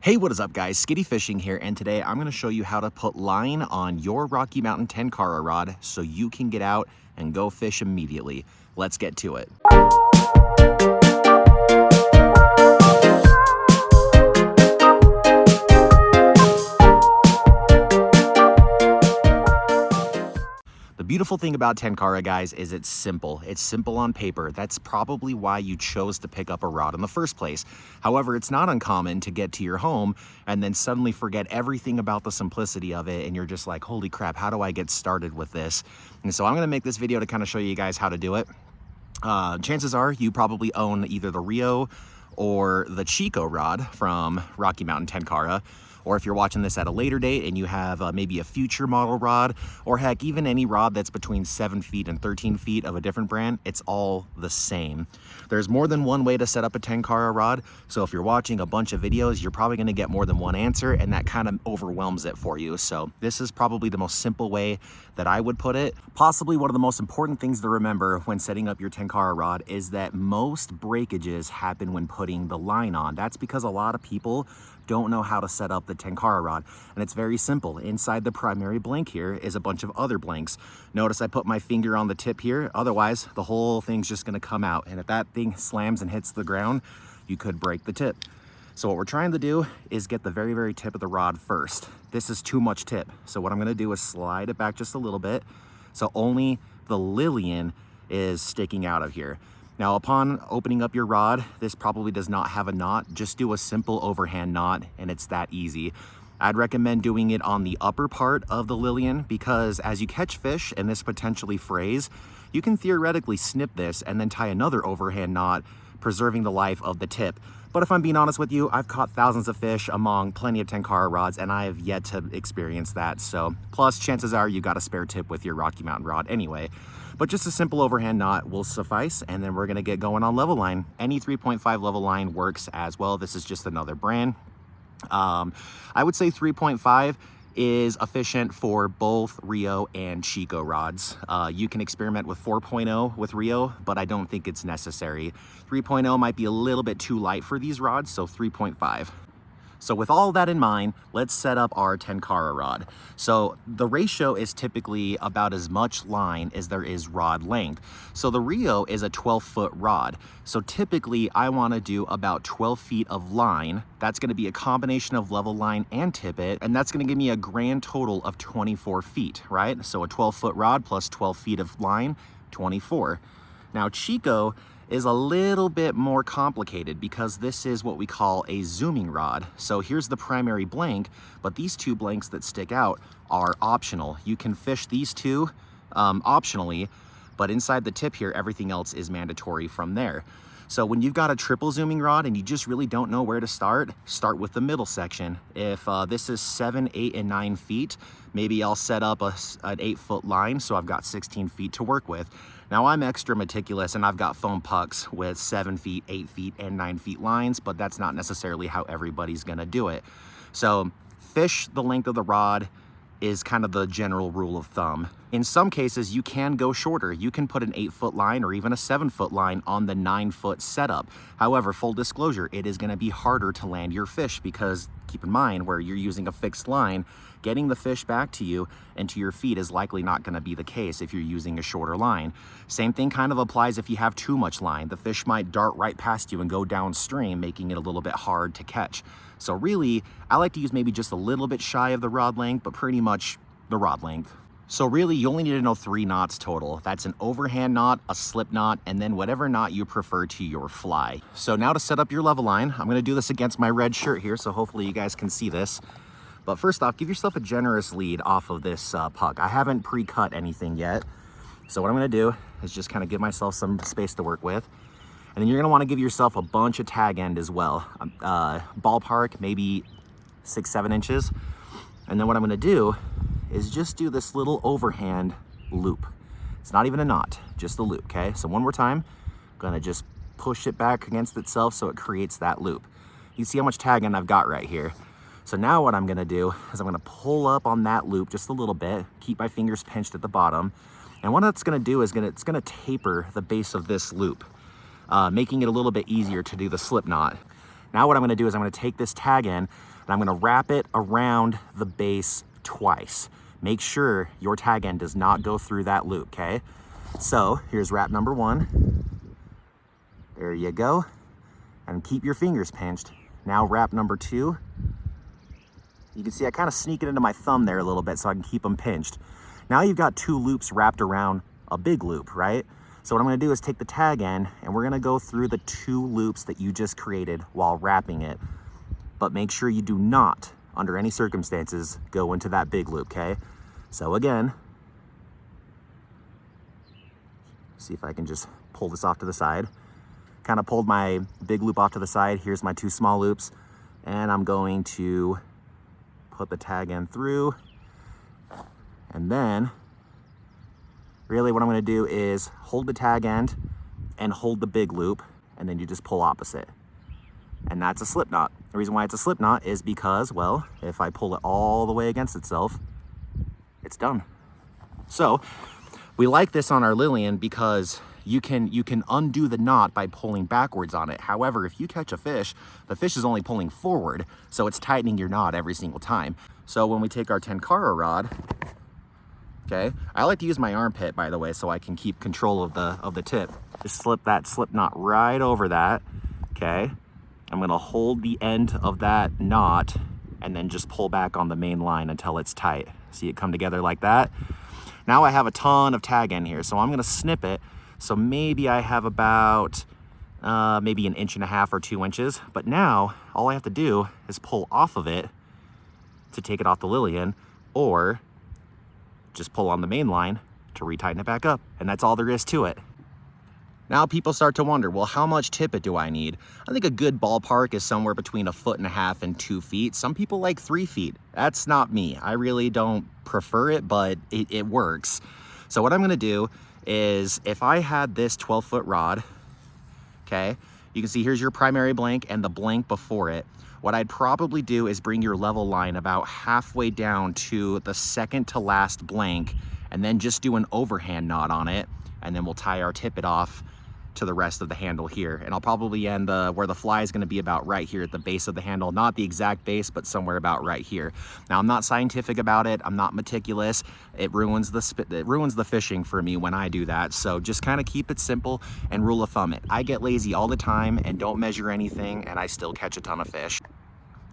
Hey, what is up guys? Skiddy Fishing here, and today I'm going to show you how to put line on your Rocky MTN Tenkara rod so you can get out and go fish immediately. Let's get to it. The beautiful thing about Tenkara, guys, is it's simple. It's simple on paper. That's probably why you chose to pick up a rod in the first place. However, it's not uncommon to get to your home and then suddenly forget everything about the simplicity of it, and you're just like, holy crap, how do I get started with this? And so I'm going to make this video to kind of show you guys how to do it. Chances are you probably own either the Rio or the Chico rod from Rocky MTN Tenkara. Or if you're watching this at a later date and you have maybe a future model rod, or heck, even any rod that's between 7 feet and 13 feet of a different brand, it's all the same. There's more than one way to set up a Tenkara rod, so if you're watching a bunch of videos, you're probably gonna get more than one answer, and that kind of overwhelms it for you. So this is probably the most simple way that I would put it. Possibly one of the most important things to remember when setting up your Tenkara rod is that most breakages happen when putting the line on. That's because a lot of people don't know how to set up the Tenkara rod, and it's very simple. Inside the primary blank here is a bunch of other blanks. Notice I put my finger on the tip here, otherwise the whole thing's just gonna come out, and if that thing slams and hits the ground, you could break the tip. So what we're trying to do is get the very tip of the rod first. This is too much tip, so what I'm gonna do is slide it back just a little bit so only the Lillian is sticking out of here. Now, upon opening up your rod, this probably does not have a knot. Just do a simple overhand knot, and it's that easy. I'd recommend doing it on the upper part of the Lillian because as you catch fish and this potentially frays, you can theoretically snip this and then tie another overhand knot, preserving the life of the tip. But if I'm being honest with you, I've caught thousands of fish among plenty of Tenkara rods, and I have yet to experience that. So, plus chances are you got a spare tip with your Rocky MTN rod anyway. But just a simple overhand knot will suffice, and then we're gonna get going on level line. Any 3.5 level line works as well. This is just another brand. I would say 3.5 is efficient for both Rio and Chico rods. You can experiment with 4.0 with Rio, but I don't think it's necessary. 3.0 might be a little bit too light for these rods, so 3.5. So with all that in mind, let's set up our Tenkara rod. So the ratio is typically about as much line as there is rod length. So the Rio is a 12-foot rod. So typically I want to do about 12 feet of line. That's going to be a combination of level line and tippet, and that's going to give me a grand total of 24 feet, right? So a 12-foot rod plus 12 feet of line, 24. Now Chico is a little bit more complicated because this is what we call a zooming rod. So here's the primary blank, but these two blanks that stick out are optional. You can fish these two optionally, but inside the tip here, everything else is mandatory from there. So when you've got a triple zooming rod and you just really don't know where to start with the middle section. If this is 7, 8, and 9 feet, maybe I'll set up an 8-foot line so I've got 16 feet to work with. Now I'm extra meticulous and I've got foam pucks with 7 feet, 8 feet, and 9 feet lines, but that's not necessarily how everybody's gonna do it. So fish the length of the rod is kind of the general rule of thumb. In some cases, you can go shorter. You can put an 8-foot line or even a 7-foot line on the 9-foot setup. However, full disclosure, it is gonna be harder to land your fish because keep in mind where you're using a fixed line, getting the fish back to you and to your feet is likely not gonna be the case if you're using a shorter line. Same thing kind of applies if you have too much line. The fish might dart right past you and go downstream, making it a little bit hard to catch. So really, I like to use maybe just a little bit shy of the rod length, but pretty much the rod length. So really, you only need to know 3 knots total. That's an overhand knot, a slip knot, and then whatever knot you prefer to your fly. So now to set up your level line, I'm gonna do this against my red shirt here, so hopefully you guys can see this. But first off, give yourself a generous lead off of this puck. I haven't pre-cut anything yet. So what I'm gonna do is just kind of give myself some space to work with. And then you're gonna wanna give yourself a bunch of tag end as well. Ballpark, maybe 6, 7 inches. And then what I'm gonna do is just do this little overhand loop. It's not even a knot, just a loop, okay? So one more time, gonna just push it back against itself so it creates that loop. You see how much tag end I've got right here. So now what I'm gonna do is I'm gonna pull up on that loop just a little bit, keep my fingers pinched at the bottom. And what it's gonna do is it's gonna taper the base of this loop, making it a little bit easier to do the slip knot. Now what I'm gonna do is I'm gonna take this tag in and I'm gonna wrap it around the base twice. Make sure your tag end does not go through that loop, okay? So here's wrap number 1. There you go. And keep your fingers pinched. Now wrap number 2. You can see I kind of sneak it into my thumb there a little bit so I can keep them pinched. Now you've got 2 loops wrapped around a big loop, right? So what I'm gonna do is take the tag end and we're gonna go through the 2 loops that you just created while wrapping it. But make sure you do not, under any circumstances, go into that big loop, okay? So again, see if I can just pull this off to the side. Kind of pulled my big loop off to the side. Here's my 2 small loops. And I'm going to put the tag end through. And then, really what I'm gonna do is hold the tag end and hold the big loop, and then you just pull opposite. And that's a slip knot. The reason why it's a slip knot is because, well, if I pull it all the way against itself, it's done. So, we like this on our Lillian because you can undo the knot by pulling backwards on it. However, if you catch a fish, the fish is only pulling forward, so it's tightening your knot every single time. So when we take our Tenkara rod, okay, I like to use my armpit, by the way, so I can keep control of the tip. Just slip that slip knot right over that, okay? I'm gonna hold the end of that knot and then just pull back on the main line until it's tight. See it come together like that? Now I have a ton of tag in here, so I'm gonna snip it. So maybe I have about maybe 1.5 inches or 2 inches. But now all I have to do is pull off of it to take it off the Lillian, or just pull on the main line to retighten it back up. And that's all there is to it. Now people start to wonder, well, how much tippet do I need? I think a good ballpark is somewhere between 1.5 feet and 2 feet. Some people like 3 feet. That's not me. I really don't prefer it, but it works. So what I'm gonna do is, if I had this 12-foot rod, okay, you can see here's your primary blank and the blank before it. What I'd probably do is bring your level line about halfway down to the second to last blank, and then just do an overhand knot on it, and then we'll tie our tippet off to the rest of the handle here. And I'll probably end where the fly is gonna be about right here at the base of the handle, not the exact base, but somewhere about right here. Now, I'm not scientific about it. I'm not meticulous. It ruins the fishing for me when I do that. So just kind of keep it simple and rule of thumb it. I get lazy all the time and don't measure anything, and I still catch a ton of fish.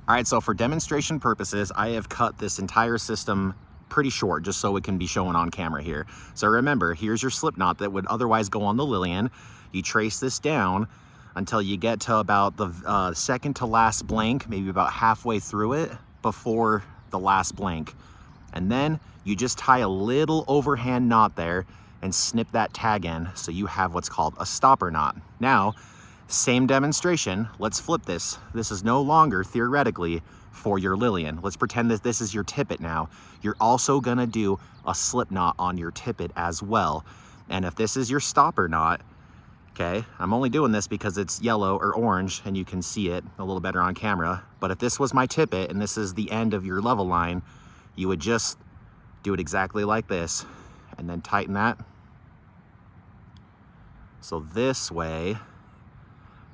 All right, so for demonstration purposes, I have cut this entire system pretty short just so it can be shown on camera here. So remember, here's your slip knot that would otherwise go on the Lillian. You trace this down until you get to about the second to last blank, maybe about halfway through it before the last blank. And then you just tie a little overhand knot there and snip that tag in so you have what's called a stopper knot. Now, same demonstration, let's flip this. This is no longer theoretically for your Lillian. Let's pretend that this is your tippet now. You're also gonna do a slip knot on your tippet as well. And if this is your stopper knot, okay, I'm only doing this because it's yellow or orange and you can see it a little better on camera. But if this was my tippet and this is the end of your level line, you would just do it exactly like this and then tighten that. So this way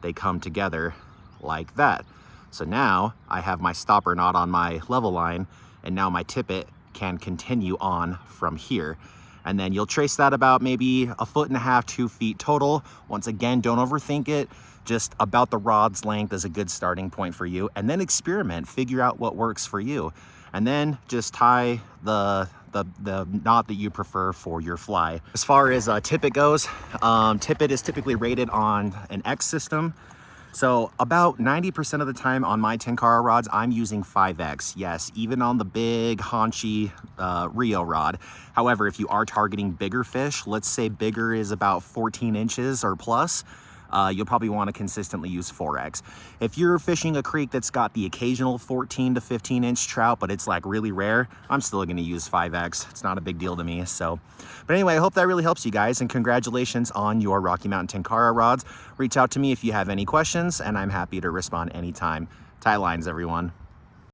they come together like that. So now I have my stopper knot on my level line, and now my tippet can continue on from here. And then you'll trace that about maybe 1.5 feet, 2 feet total. Once again, don't overthink it. Just about the rod's length is a good starting point for you. And then experiment, figure out what works for you. And then just tie the knot that you prefer for your fly. As far as tippet goes, tippet is typically rated on an X system. So about 90% of the time on my Tenkara rods, I'm using 5X. Yes, even on the big haunchy Rio rod. However, if you are targeting bigger fish, let's say bigger is about 14 inches or plus, you'll probably want to consistently use 4X. If you're fishing a creek that's got the occasional 14 to 15 inch trout, but it's like really rare, I'm still going to use 5X. It's not a big deal to me. So, but anyway, I hope that really helps you guys, and congratulations on your Rocky Mountain Tenkara rods. Reach out to me if you have any questions, and I'm happy to respond anytime. Tie lines, everyone.